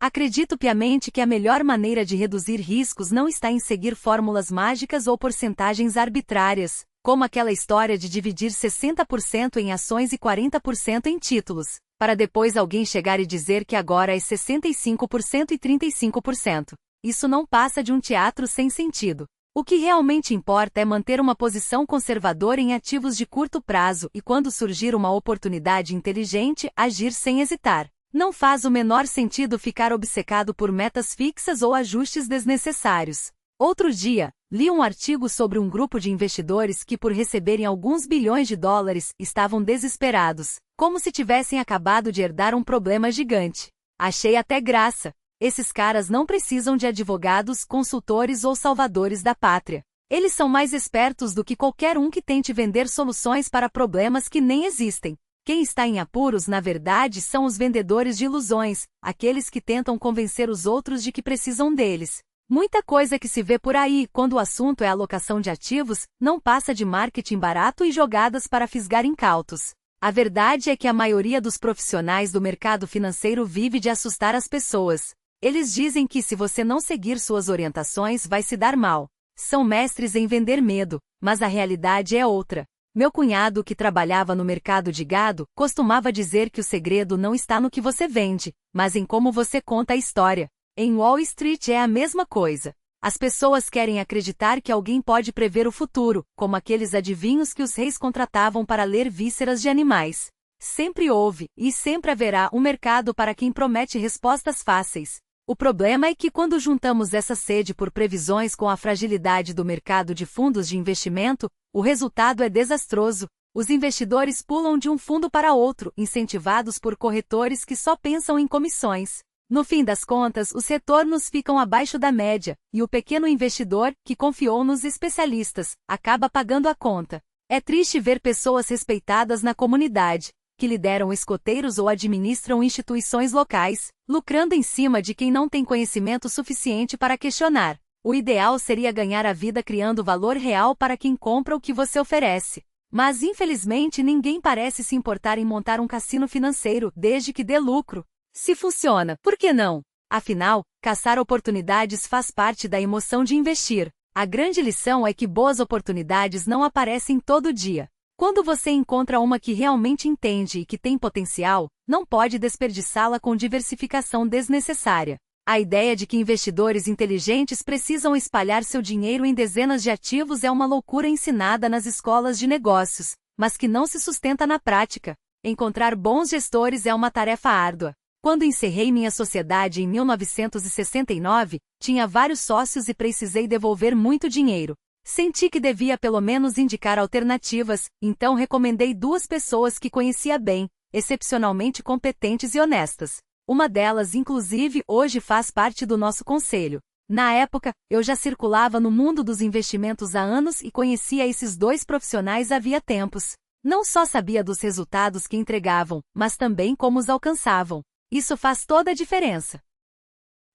Acredito piamente que a melhor maneira de reduzir riscos não está em seguir fórmulas mágicas ou porcentagens arbitrárias, como aquela história de dividir 60% em ações e 40% em títulos, para depois alguém chegar e dizer que agora é 65% e 35%. Isso não passa de um teatro sem sentido. O que realmente importa é manter uma posição conservadora em ativos de curto prazo e, quando surgir uma oportunidade inteligente, agir sem hesitar. Não faz o menor sentido ficar obcecado por metas fixas ou ajustes desnecessários. Outro dia, li um artigo sobre um grupo de investidores que, por receberem alguns bilhões de dólares, estavam desesperados, como se tivessem acabado de herdar um problema gigante. Achei até graça. Esses caras não precisam de advogados, consultores ou salvadores da pátria. Eles são mais espertos do que qualquer um que tente vender soluções para problemas que nem existem. Quem está em apuros, na verdade, são os vendedores de ilusões, aqueles que tentam convencer os outros de que precisam deles. Muita coisa que se vê por aí, quando o assunto é alocação de ativos, não passa de marketing barato e jogadas para fisgar incautos. A verdade é que a maioria dos profissionais do mercado financeiro vive de assustar as pessoas. Eles dizem que se você não seguir suas orientações vai se dar mal. São mestres em vender medo, mas a realidade é outra. Meu cunhado, que trabalhava no mercado de gado, costumava dizer que o segredo não está no que você vende, mas em como você conta a história. Em Wall Street é a mesma coisa. As pessoas querem acreditar que alguém pode prever o futuro, como aqueles adivinhos que os reis contratavam para ler vísceras de animais. Sempre houve, e sempre haverá, um mercado para quem promete respostas fáceis. O problema é que quando juntamos essa sede por previsões com a fragilidade do mercado de fundos de investimento, o resultado é desastroso. Os investidores pulam de um fundo para outro, incentivados por corretores que só pensam em comissões. No fim das contas, os retornos ficam abaixo da média, e o pequeno investidor, que confiou nos especialistas, acaba pagando a conta. É triste ver pessoas respeitadas na comunidade, que lideram escoteiros ou administram instituições locais, lucrando em cima de quem não tem conhecimento suficiente para questionar. O ideal seria ganhar a vida criando valor real para quem compra o que você oferece. Mas infelizmente ninguém parece se importar em montar um cassino financeiro, desde que dê lucro. Se funciona, por que não? Afinal, caçar oportunidades faz parte da emoção de investir. A grande lição é que boas oportunidades não aparecem todo dia. Quando você encontra uma que realmente entende e que tem potencial, não pode desperdiçá-la com diversificação desnecessária. A ideia de que investidores inteligentes precisam espalhar seu dinheiro em dezenas de ativos é uma loucura ensinada nas escolas de negócios, mas que não se sustenta na prática. Encontrar bons gestores é uma tarefa árdua. Quando encerrei minha sociedade em 1969, tinha vários sócios e precisei devolver muito dinheiro. Senti que devia pelo menos indicar alternativas, então recomendei 2 pessoas que conhecia bem, excepcionalmente competentes e honestas. Uma delas, inclusive, hoje faz parte do nosso conselho. Na época, eu já circulava no mundo dos investimentos há anos e conhecia esses 2 profissionais havia tempos. Não só sabia dos resultados que entregavam, mas também como os alcançavam. Isso faz toda a diferença.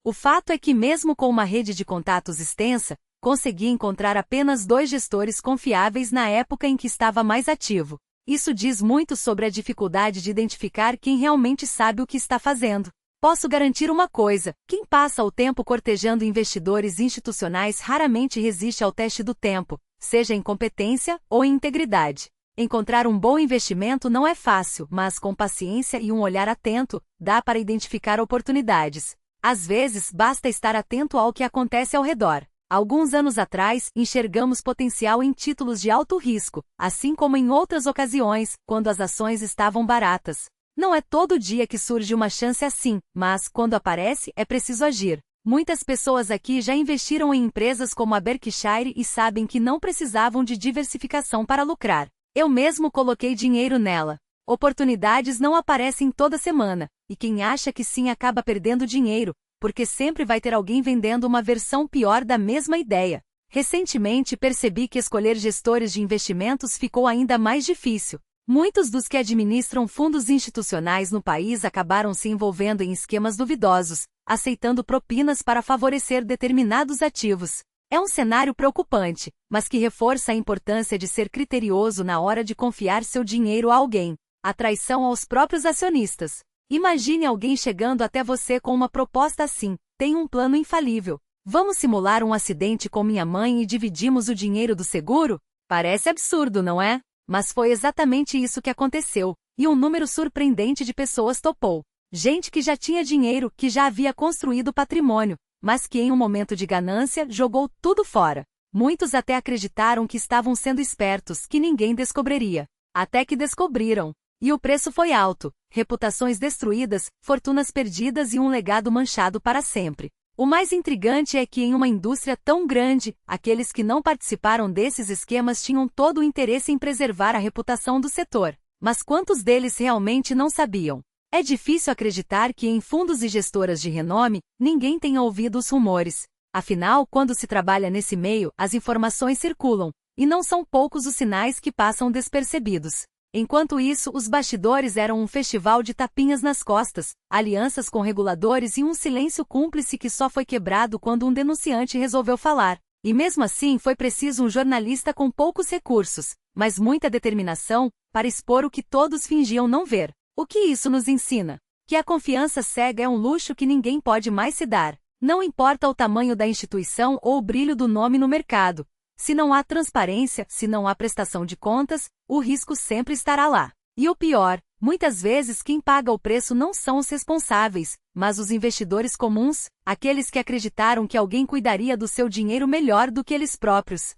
O fato é que mesmo com uma rede de contatos extensa, consegui encontrar apenas 2 gestores confiáveis na época em que estava mais ativo. Isso diz muito sobre a dificuldade de identificar quem realmente sabe o que está fazendo. Posso garantir uma coisa: quem passa o tempo cortejando investidores institucionais raramente resiste ao teste do tempo, seja em competência ou em integridade. Encontrar um bom investimento não é fácil, mas com paciência e um olhar atento, dá para identificar oportunidades. Às vezes, basta estar atento ao que acontece ao redor. Alguns anos atrás, enxergamos potencial em títulos de alto risco, assim como em outras ocasiões, quando as ações estavam baratas. Não é todo dia que surge uma chance assim, mas, quando aparece, é preciso agir. Muitas pessoas aqui já investiram em empresas como a Berkshire e sabem que não precisavam de diversificação para lucrar. Eu mesmo coloquei dinheiro nela. Oportunidades não aparecem toda semana, e quem acha que sim acaba perdendo dinheiro, porque sempre vai ter alguém vendendo uma versão pior da mesma ideia. Recentemente percebi que escolher gestores de investimentos ficou ainda mais difícil. Muitos dos que administram fundos institucionais no país acabaram se envolvendo em esquemas duvidosos, aceitando propinas para favorecer determinados ativos. É um cenário preocupante, mas que reforça a importância de ser criterioso na hora de confiar seu dinheiro a alguém. A traição aos próprios acionistas. Imagine alguém chegando até você com uma proposta assim: tem um plano infalível. Vamos simular um acidente com minha mãe e dividimos o dinheiro do seguro? Parece absurdo, não é? Mas foi exatamente isso que aconteceu, e um número surpreendente de pessoas topou. Gente que já tinha dinheiro, que já havia construído patrimônio, mas que em um momento de ganância jogou tudo fora. Muitos até acreditaram que estavam sendo espertos, que ninguém descobriria. Até que descobriram. E o preço foi alto: reputações destruídas, fortunas perdidas e um legado manchado para sempre. O mais intrigante é que em uma indústria tão grande, aqueles que não participaram desses esquemas tinham todo o interesse em preservar a reputação do setor. Mas quantos deles realmente não sabiam? É difícil acreditar que em fundos e gestoras de renome, ninguém tenha ouvido os rumores. Afinal, quando se trabalha nesse meio, as informações circulam, e não são poucos os sinais que passam despercebidos. Enquanto isso, os bastidores eram um festival de tapinhas nas costas, alianças com reguladores e um silêncio cúmplice que só foi quebrado quando um denunciante resolveu falar. E mesmo assim foi preciso um jornalista com poucos recursos, mas muita determinação, para expor o que todos fingiam não ver. O que isso nos ensina? Que a confiança cega é um luxo que ninguém pode mais se dar. Não importa o tamanho da instituição ou o brilho do nome no mercado. Se não há transparência, se não há prestação de contas, o risco sempre estará lá. E o pior, muitas vezes quem paga o preço não são os responsáveis, mas os investidores comuns, aqueles que acreditaram que alguém cuidaria do seu dinheiro melhor do que eles próprios.